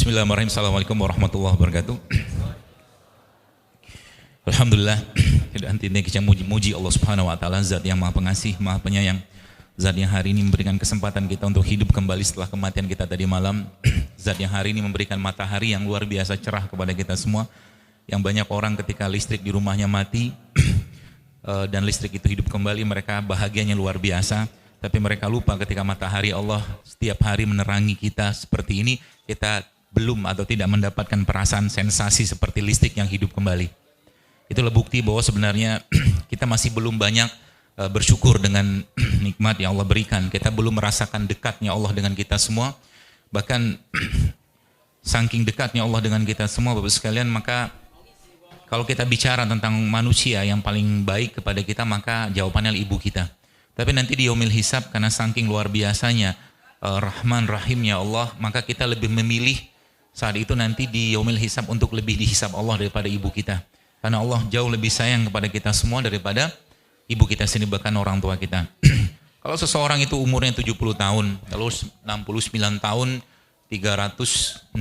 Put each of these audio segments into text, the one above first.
Bismillahirrahmanirrahim. Assalamualaikum warahmatullahi wabarakatuh. Alhamdulillah, tidak henti-hentinya kita muji Allah Subhanahu wa taala, zat yang Maha Pengasih, Maha Penyayang. Zat yang hari ini memberikan kesempatan kita untuk hidup kembali setelah kematian kita tadi malam. Zat yang hari ini memberikan matahari yang luar biasa cerah kepada kita semua. Yang banyak orang ketika listrik di rumahnya mati dan listrik itu hidup kembali, mereka bahagianya luar biasa. Tapi mereka lupa ketika matahari Allah setiap hari menerangi kita seperti ini, kita belum atau tidak mendapatkan perasaan sensasi seperti listrik yang hidup kembali. Itulah bukti bahwa sebenarnya kita masih belum banyak bersyukur dengan nikmat yang Allah berikan. Kita belum merasakan dekatnya Allah dengan kita semua. Bahkan saking dekatnya Allah dengan kita semua, Bapak sekalian, maka kalau kita bicara tentang manusia yang paling baik kepada kita, maka jawabannya ibu kita. Tapi nanti di yaumil hisab, karena saking luar biasanya Rahman Rahimnya Allah, maka kita lebih memilih saat itu nanti di yaumil hisab untuk lebih dihisab Allah daripada ibu kita. Karena Allah jauh lebih sayang kepada kita semua daripada ibu kita sendiri, bahkan orang tua kita. Kalau seseorang itu umurnya 70 tahun, lalu 69 tahun, 363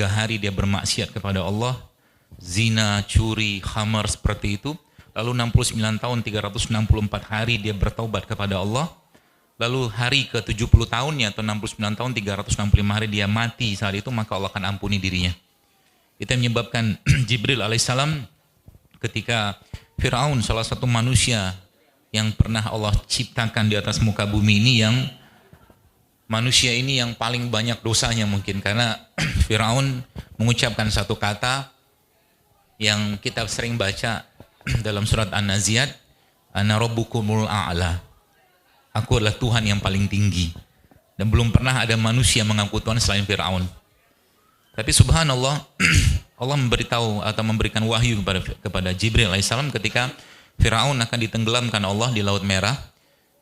hari dia bermaksiat kepada Allah, zina, curi, khamar seperti itu. Lalu 69 tahun, 364 hari dia bertaubat kepada Allah. Lalu hari ke 70 tahunnya atau 69 tahun, 365 hari dia mati saat itu, maka Allah akan ampuni dirinya. Itu yang menyebabkan Jibril alaihissalam ketika Fir'aun, salah satu manusia yang pernah Allah ciptakan di atas muka bumi ini, yang manusia ini yang paling banyak dosanya mungkin, karena Fir'aun mengucapkan satu kata yang kita sering baca dalam surat An-Naziat, Ana Rabbukumul A'la. Aku adalah Tuhan yang paling tinggi. Dan belum pernah ada manusia mengaku Tuhan selain Fir'aun. Tapi subhanallah, Allah memberitahu atau memberikan wahyu kepada Jibril alaihissalam ketika Fir'aun akan ditenggelamkan Allah di Laut Merah.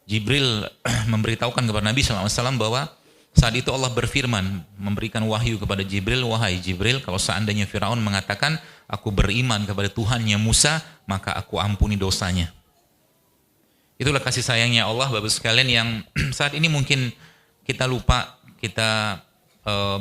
Jibril memberitahukan kepada Nabi SAW bahwa saat itu Allah berfirman, memberikan wahyu kepada Jibril, wahai Jibril, kalau seandainya Fir'aun mengatakan, aku beriman kepada Tuhannya Musa, maka aku ampuni dosanya. Itulah kasih sayangnya Allah, Bapak sekalian, yang saat ini mungkin kita lupa, kita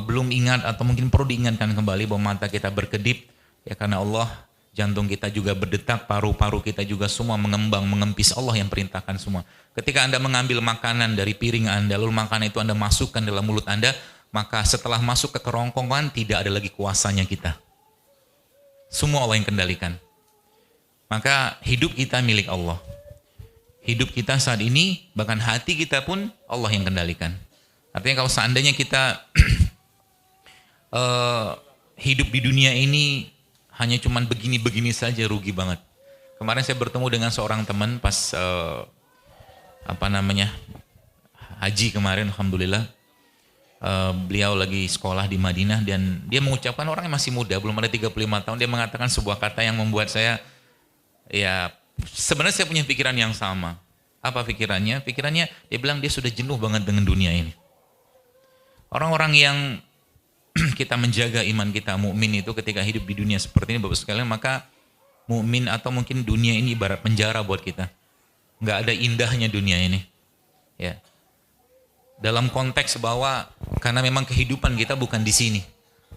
belum ingat, atau mungkin perlu diingatkan kembali bahwa mata kita berkedip, ya karena Allah, jantung kita juga berdetak, paru-paru kita juga semua mengembang, mengempis, Allah yang perintahkan semua. Ketika Anda mengambil makanan dari piring Anda, lalu makanan itu Anda masukkan dalam mulut Anda, maka setelah masuk ke kerongkongan, tidak ada lagi kuasanya kita. Semua Allah yang kendalikan. Maka hidup kita milik Allah. Hidup kita saat ini, bahkan hati kita pun Allah yang kendalikan. Artinya kalau seandainya kita hidup di dunia ini hanya cuman begini-begini saja, rugi banget. Kemarin saya bertemu dengan seorang teman pas haji kemarin, alhamdulillah. Beliau lagi sekolah di Madinah dan dia mengucapkan, orang yang masih muda, belum ada 35 tahun, dia mengatakan sebuah kata yang membuat saya, ya sebenarnya saya punya pikiran yang sama. Apa pikirannya? Pikirannya, dia bilang dia sudah jenuh banget dengan dunia ini. Orang-orang yang kita menjaga iman kita, mukmin itu ketika hidup di dunia seperti ini, Bapak sekalian, maka mukmin atau mungkin dunia ini ibarat penjara buat kita. Nggak ada indahnya dunia ini. Ya. Dalam konteks bahwa karena memang kehidupan kita bukan di sini,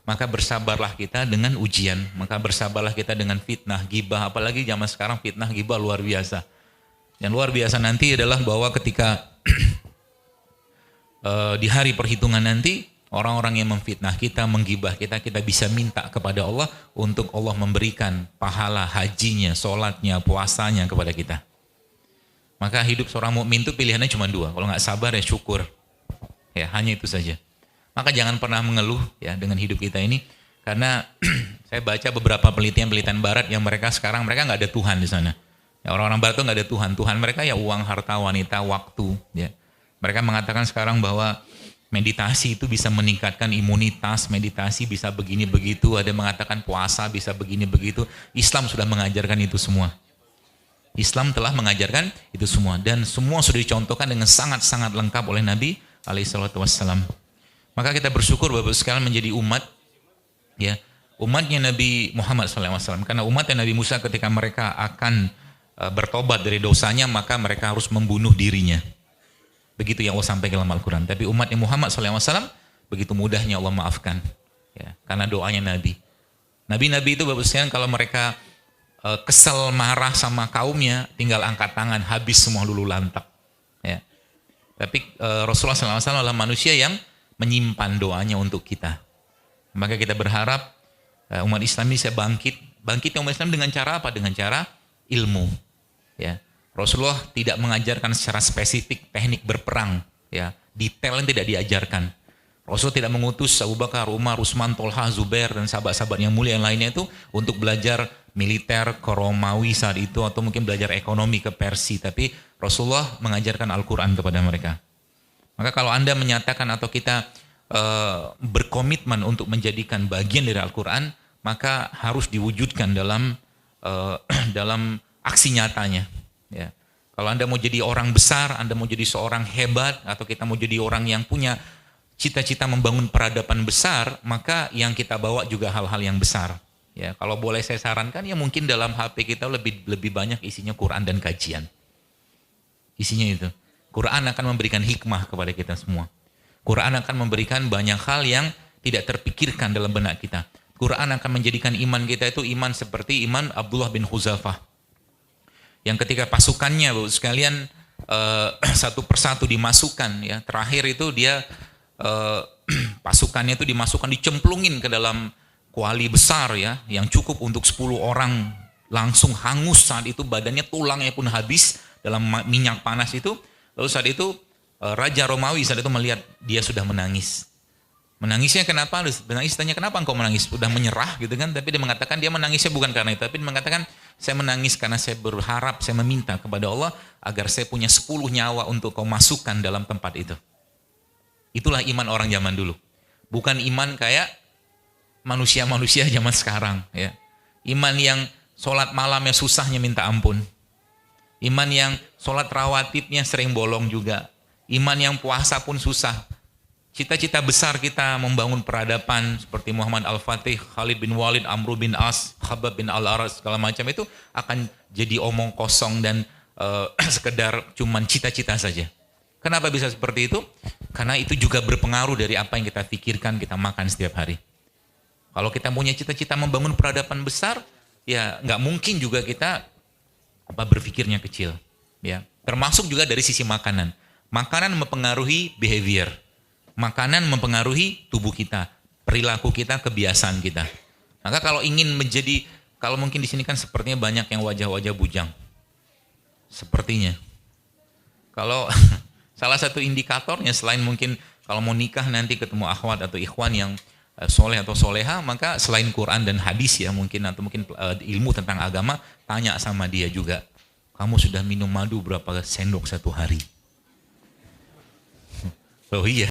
maka bersabarlah kita dengan ujian, maka bersabarlah kita dengan fitnah, gibah, apalagi zaman sekarang fitnah, gibah luar biasa. Yang luar biasa nanti adalah bahwa ketika di hari perhitungan nanti, orang-orang yang memfitnah kita, menggibah kita, kita bisa minta kepada Allah untuk Allah memberikan pahala hajinya, sholatnya, puasanya kepada kita. Maka hidup seorang mukmin itu pilihannya cuma dua, kalau nggak sabar ya syukur. Ya, hanya itu saja. Maka jangan pernah mengeluh ya dengan hidup kita ini, karena saya baca beberapa penelitian Barat yang mereka nggak ada Tuhan di sana. Ya, orang-orang Barat itu nggak ada Tuhan. Tuhan mereka ya uang, harta, wanita, waktu. Ya. Mereka mengatakan sekarang bahwa meditasi itu bisa meningkatkan imunitas, meditasi bisa begini begitu. Ada yang mengatakan puasa bisa begini begitu. Islam sudah mengajarkan itu semua. Islam telah mengajarkan itu semua dan semua sudah dicontohkan dengan sangat-sangat lengkap oleh Nabi alaihissalatu wassalam. Maka kita bersyukur Bapak sekalian menjadi umat, ya, umatnya Nabi Muhammad SAW. Karena umatnya Nabi Musa ketika mereka akan bertobat dari dosanya, maka mereka harus membunuh dirinya. Begitu yang Allah sampaikan dalam Al-Quran. Tapi umatnya Muhammad SAW begitu mudahnya Allah maafkan. Ya, karena doanya Nabi. Nabi-nabi itu Bapak sekalian kalau mereka kesel marah sama kaumnya, tinggal angkat tangan, habis semua lulu lantak. Ya. Tapi Rasulullah SAW adalah manusia yang menyimpan doanya untuk kita. Maka kita berharap umat Islam ini bisa bangkit. Bangkitnya umat Islam dengan cara apa? Dengan cara ilmu. Ya. Rasulullah tidak mengajarkan secara spesifik teknik berperang. Ya. Detail yang tidak diajarkan. Rasul tidak mengutus Abu Bakar, Umar, Utsman, Tolha, Zubair, dan sahabat-sahabat yang mulia yang lainnya itu untuk belajar militer ke Romawi saat itu, atau mungkin belajar ekonomi ke Persia. Tapi Rasulullah mengajarkan Al-Quran kepada mereka. Maka kalau Anda menyatakan atau kita berkomitmen untuk menjadikan bagian dari Al-Quran, maka harus diwujudkan dalam dalam aksi nyatanya. Ya. Kalau Anda mau jadi orang besar, Anda mau jadi seorang hebat, atau kita mau jadi orang yang punya cita-cita membangun peradaban besar, maka yang kita bawa juga hal-hal yang besar. Ya, kalau boleh saya sarankan, ya mungkin dalam HP kita lebih banyak isinya Quran dan kajian. Isinya itu. Quran akan memberikan hikmah kepada kita semua. Quran akan memberikan banyak hal yang tidak terpikirkan dalam benak kita. Quran akan menjadikan iman kita itu iman seperti iman Abdullah bin Khuzafah. Yang ketika pasukannya, Bapak sekalian, satu persatu dimasukkan, ya. Terakhir itu dia pasukannya itu dimasukkan, dicemplungin ke dalam kuali besar, ya, yang cukup untuk 10 orang, langsung hangus saat itu, badannya, tulangnya pun habis dalam minyak panas itu. Lalu saat itu Raja Romawi saat itu melihat dia sudah menangis. Menangisnya kenapa? Menangis, tanya kenapa engkau menangis? Sudah menyerah gitu kan? Tapi dia mengatakan dia menangisnya bukan karena itu, tapi dia mengatakan saya menangis karena saya berharap, saya meminta kepada Allah agar saya punya 10 nyawa untuk kau masukkan dalam tempat itu. Itulah iman orang zaman dulu. Bukan iman kayak manusia-manusia zaman sekarang. Ya. Iman yang sholat malamnya susahnya minta ampun. Iman yang sholat rawatibnya sering bolong juga. Iman yang puasa pun susah. Cita-cita besar kita membangun peradaban seperti Muhammad Al-Fatih, Khalid bin Walid, Amr bin As, Khabbab bin Al-Aras, segala macam itu akan jadi omong kosong dan sekedar cuman cita-cita saja. Kenapa bisa seperti itu? Karena itu juga berpengaruh dari apa yang kita pikirkan, kita makan setiap hari. Kalau kita punya cita-cita membangun peradaban besar, ya nggak mungkin juga kita berpikirnya kecil. Ya, termasuk juga dari sisi makanan. Makanan mempengaruhi behavior. Makanan mempengaruhi tubuh kita, perilaku kita, kebiasaan kita. Maka kalau ingin menjadi, kalau mungkin di sini kan sepertinya banyak yang wajah-wajah bujang. Sepertinya. Kalau salah satu indikatornya selain mungkin kalau mau nikah nanti ketemu akhwat atau ikhwan yang soleh atau soleha, maka selain Quran dan hadis ya mungkin, atau mungkin ilmu tentang agama, tanya sama dia juga, kamu sudah minum madu berapa sendok satu hari? Oh iya.